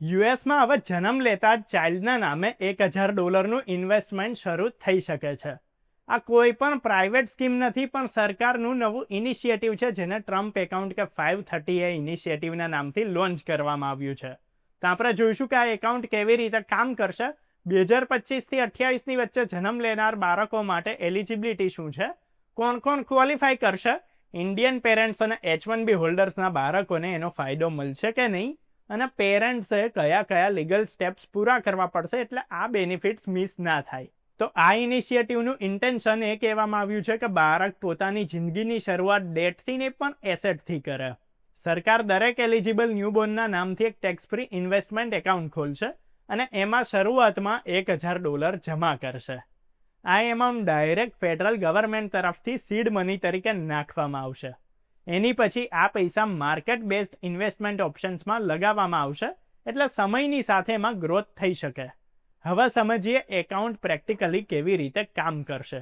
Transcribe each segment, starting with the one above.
યુએસમાં હવે જન્મ લેતા જ ચાઇલ્ડના નામે $1,000નું ઇન્વેસ્ટમેન્ટ શરૂ થઈ શકે છે. આ કોઈ પણ પ્રાઇવેટ સ્કીમ નથી, પણ સરકારનું નવું ઇનિશિયેટિવ છે, જેને ટ્રમ્પ એકાઉન્ટ કે 530 ઇનિશિયેટિવના નામથી લોન્ચ કરવામાં આવ્યું છે. તો આપણે જોઈશું કે આ એકાઉન્ટ કેવી રીતે કામ કરશે. 2025થી 28ની વચ્ચે જન્મ લેનાર બાળકો માટે એલિજિબિલિટી શું છે, કોણ કોણ ક્વોલિફાય કરશે, ઇન્ડિયન પેરેન્ટ્સ અને H1B હોલ્ડર્સના બાળકોને એનો ફાયદો મળશે કે નહીં, અને પેરેન્ટ્સે કયા કયા લીગલ સ્ટેપ્સ પૂરા કરવા પડશે એટલે આ બેનિફિટ્સ મિસ ના થાય. તો આ ઇનિશિયેટિવનું ઇન્ટેન્શન એ કહેવામાં આવ્યું છે કે બાળક પોતાની જિંદગીની શરૂઆત ડેટથી નહીં પણ એસેટથી કરે. સરકાર દરેક એલિજિબલ ન્યૂબોર્નના નામથી એક ટેક્સ ફ્રી ઇન્વેસ્ટમેન્ટ એકાઉન્ટ ખોલશે અને એમાં શરૂઆતમાં $1,000 જમા કરશે. આ એમાઉન્ટ ડાયરેક્ટ ફેડરલ ગવર્મેન્ટ તરફથી સીડ મની તરીકે નાખવામાં આવશે. એની પછી આ પૈસા માર્કેટ બેઝડ ઇન્વેસ્ટમેન્ટ ઓપ્શન્સમાં લગાવવામાં આવશે, એટલે સમયની સાથે એમાં ગ્રોથ થઈ શકે. હવે સમજીએ એકાઉન્ટ પ્રેક્ટિકલી કેવી રીતે કામ કરશે.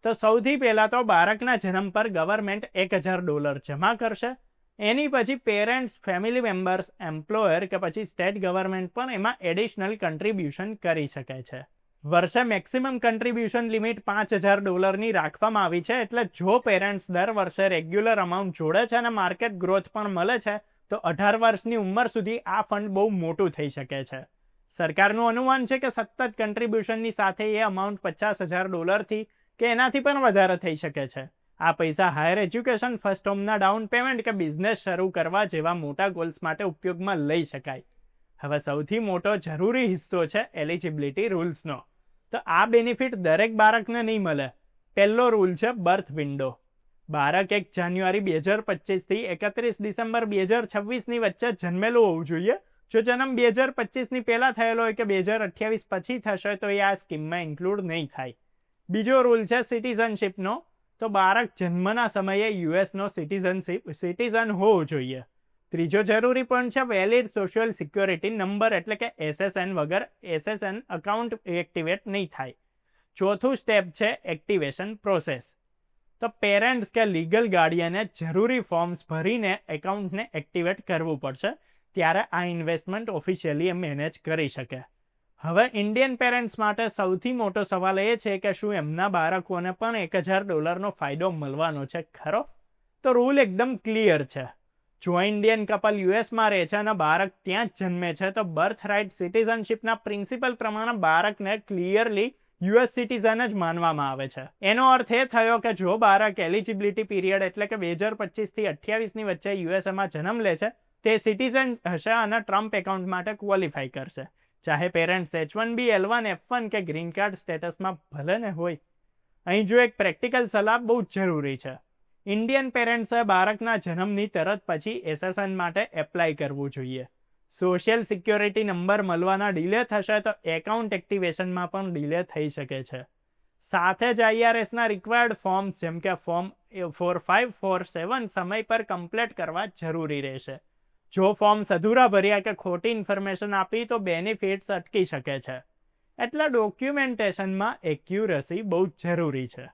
તો સૌથી પહેલાં તો બાળકના જન્મ પર ગવર્મેન્ટ $1,000 જમા કરશે. એની પછી પેરેન્ટ્સ, ફેમિલી મેમ્બર્સ, એમ્પ્લોયર કે પછી સ્ટેટ ગવર્મેન્ટ પણ એમાં એડિશનલ કન્ટ્રીબ્યુશન કરી શકે છે. વર્ષે મેક્સિમમ કન્ટ્રીબ્યુશન લિમિટ $5,000ની રાખવામાં આવી છે, એટલે જો પેરેન્ટ્સ દર વર્ષે રેગ્યુલર અમાઉન્ટ જોડે છે અને માર્કેટ ગ્રોથ પણ મળે છે તો 18 વર્ષની ઉંમર સુધી આ ફંડ બહુ મોટું થઈ શકે છે. સરકારનું અનુમાન છે કે સતત કન્ટ્રીબ્યુશનની સાથે એ અમાઉન્ટ $50,000થી કે એનાથી પણ વધારે થઈ શકે છે. આ પૈસા હાયર એજ્યુકેશન, ફર્સ્ટ હોમના ડાઉન પેમેન્ટ કે બિઝનેસ શરૂ કરવા જેવા મોટા ગોલ્સ માટે ઉપયોગમાં લઈ શકાય. હવે સૌથી મોટો જરૂરી હિસ્સો છે એલિજિબિલિટી રૂલ્સનો. તો આ બેનિફિટ દરેક બાળકને નહીં મળે. પહેલો રૂલ છે બર્થ વિન્ડો. બાળક 1 જાન્યુઆરી 2025થી 31 ડિસેમ્બર 2026ની વચ્ચે જન્મેલું હોવું જોઈએ. જો જન્મ 2025ની પહેલાં થયેલો હોય કે 2028 પછી થશે તો એ આ સ્કીમમાં ઇન્ક્લુડ નહીં થાય. બીજો રૂલ છે સિટીઝનશીપનો. તો બાળક જન્મના સમયે યુએસનો સિટીઝન હોવો જોઈએ. ત્રીજો જરૂરી પોઈન્ટ છે વેલિડ સોશિયલ સિક્યોરિટી નંબર, એટલે કે SSN વગર SSN અકાઉન્ટ એક્ટિવેટ નહીં થાય. ચોથું સ્ટેપ છે એક્ટિવેશન પ્રોસેસ. તો પેરેન્ટ્સ કે લીગલ ગાર્ડિયને જરૂરી ફોર્મ્સ ભરીને એકાઉન્ટને એક્ટિવેટ કરવું પડશે, ત્યારે આ ઇન્વેસ્ટમેન્ટ ઓફિશિયલી મેનેજ કરી શકે. હવે ઇન્ડિયન પેરેન્ટ્સ માટે સૌથી મોટો સવાલ એ છે કે શું એમના બાળકોને પણ $1,000નો ફાયદો મળવાનો છે ખરો? તો રૂલ એકદમ ક્લિયર છે. જો ઇન્ડિયન કપલ યુએસમાં રહે છે અને બાળક ત્યાં જ જન્મે છે તો બર્થ રાઇટ સિટીઝનશીપના પ્રિન્સિપલ પ્રમાણે બાળકને ક્લિયરલી યુએસ સિટીઝન જ માનવામાં આવે છે. એનો અર્થ એ થયો કે જો બાળક એલિજિબિલિટી પીરિયડ એટલે કે 2025થી 28ની વચ્ચે યુએસએમાં જન્મ લે છે તે સિટીઝન હશે અને ટ્રમ્પ એકાઉન્ટ માટે ક્વોલિફાય કરશે, ચાહે પેરેન્ટ્સ H1B, L1, F1 કે ગ્રીન કાર્ડ સ્ટેટસમાં ભલે ને હોય. અહીં જો એક પ્રેક્ટિકલ સલાહ બહુ જ જરૂરી છે. ઇન્ડિયન પેરેન્ટ્સે બાળકના જન્મની તરત પછી SSN માટે એપ્લાય કરવું જોઈએ. સોશિયલ સિક્યોરિટી નંબર મળવાના ડિલે થશે તો એકાઉન્ટ એક્ટિવેશનમાં પણ ડિલે થઈ શકે છે. સાથે જ IRSના રિક્વાયર્ડ ફોર્મ્સ જેમ કે ફોર્મ 4547 સમય પર કમ્પ્લીટ કરવા જરૂરી રહેશે. જો ફોર્મ્સ અધૂરા ભર્યા કે ખોટી ઇન્ફોર્મેશન આપી તો બેનિફિટ્સ અટકી શકે છે. એટલે ડોક્યુમેન્ટેશનમાં એક્યુરસી બહુ જ જરૂરી છે.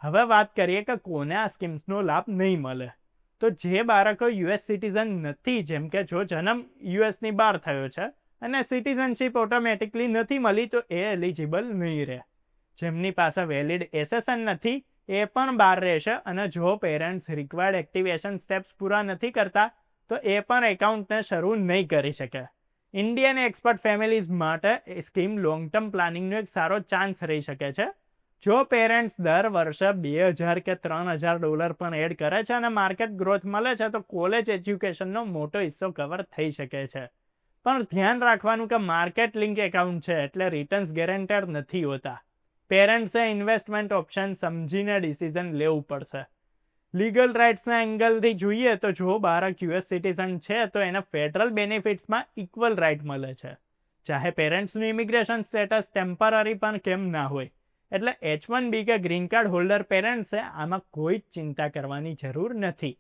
હવે વાત કરીએ કે કોને આ સ્કીમ્સનો લાભ નહીં મળે. તો જે બાળકો યુએસ સિટીઝન નથી, જેમ કે જો જન્મ યુએસની બહાર થયો છે અને સિટીઝનશીપ ઓટોમેટિકલી નથી મળી તો એ એલિજિબલ નહીં રહે. જેમની પાસે વેલિડ SSN નથી એ પણ બહાર રહેશે, અને જો પેરેન્ટ્સ રિક્વાયર્ડ એક્ટિવેશન સ્ટેપ્સ પૂરા નથી કરતા તો એ પણ એકાઉન્ટને શરૂ નહીં કરી શકે. ઇન્ડિયન એક્સપર્ટ ફેમિલીઝ માટે સ્કીમ લોંગ ટર્મ પ્લાનિંગનો એક સારો ચાન્સ રહી શકે છે. જો પેરેન્ટ્સ દર વર્ષે $2,000 કે $3,000 પણ એડ કરે છે અને માર્કેટ ગ્રોથ મળે છે તો કોલેજ એજ્યુકેશનનો મોટો હિસ્સો કવર થઈ શકે છે. પણ ધ્યાન રાખવાનું કે માર્કેટ લિંક એકાઉન્ટ છે એટલે રિટર્ન્સ ગેરંટેડ નથી હોતા. પેરેન્ટ્સે ઇન્વેસ્ટમેન્ટ ઓપ્શન સમજીને ડિસિઝન લેવું પડશે. લીગલ રાઇટ્સના એંગલથી જોઈએ તો જો બાળક યુએસ સિટીઝન છે તો એને ફેડરલ બેનિફિટ્સમાં ઇક્વલ રાઇટ મળે છે, ચાહે પેરેન્ટ્સનું ઇમિગ્રેશન સ્ટેટસ ટેમ્પરરી પણ કેમ ના હોય. એટલે H1B કે ગ્રીન કાર્ડ હોલ્ડર પેરેન્ટ્સે આમાં કોઈ જ ચિંતા કરવાની જરૂર નથી.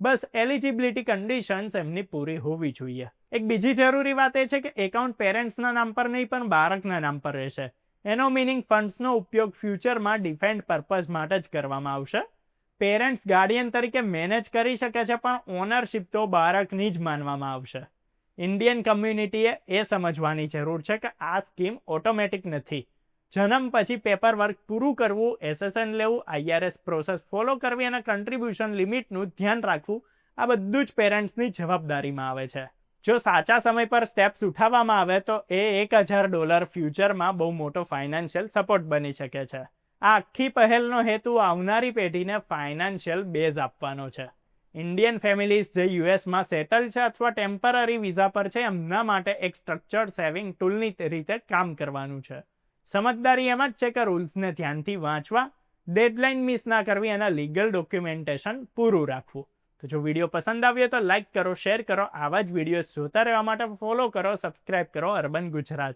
બસ એલિજિબિલિટી કન્ડિશન્સ એમની પૂરી હોવી જોઈએ. એક બીજી જરૂરી વાત એ છે કે એકાઉન્ટ પેરેન્ટ્સના નામ પર નહીં પણ બાળકના નામ પર રહેશે. એનો મિનિંગ ફંડ્સનો ઉપયોગ ફ્યુચરમાં ડિફાઇન્ડ પર્પઝ માટે જ કરવામાં આવશે. પેરેન્ટ્સ ગાર્ડિયન તરીકે મેનેજ કરી શકે છે પણ ઓનરશિપ તો બાળકની જ માનવામાં આવશે. ઇન્ડિયન કમ્યુનિટીએ એ સમજવાની જરૂર છે કે આ સ્કીમ ઓટોમેટિક નથી. જન્મ પછી પેપર વર્ક પૂરું કરવું, એસએસએન લેવું, IRS પ્રોસેસ ફોલો કરવી અને કન્ટ્રીબ્યુશન લિમિટનું ધ્યાન રાખવું આ બધું જ પેરેન્ટ્સની જવાબદારીમાં આવે છે. જો સાચા સમય પર સ્ટેપ્સ ઉઠાવવામાં આવે તો એ $1000 ફ્યુચરમાં બહુ મોટો ફાઇનાન્શિયલ સપોર્ટ બની શકે છે. આ આખી પહેલનો હેતુ આવનારી પેઢીને ફાઇનાન્શિયલ બેઝ આપવાનો છે. ઇન્ડિયન ફેમિલીઝ જે યુએસમાં સેટલ છે અથવા ટેમ્પરરી વિઝા પર છે એમના માટે એક સ્ટ્રક્ચર્ડ સેવિંગ ટૂલની રીતે કામ કરવાનું છે. સમજદારી એમ જ છે કે રૂલ્સને ધ્યાનથી વાંચવા, ડેડલાઇન મિસ ના કરવી અને લીગલ ડોક્યુમેન્ટેશન પૂરું રાખવું. તો જો વિડીયો પસંદ આવ્યો તો લાઇક કરો, શેર કરો. આવા જ વિડીયો જોતા રહેવા માટે ફોલો કરો, સબસ્ક્રાઇબ કરો અર્બન ગુજરાતી.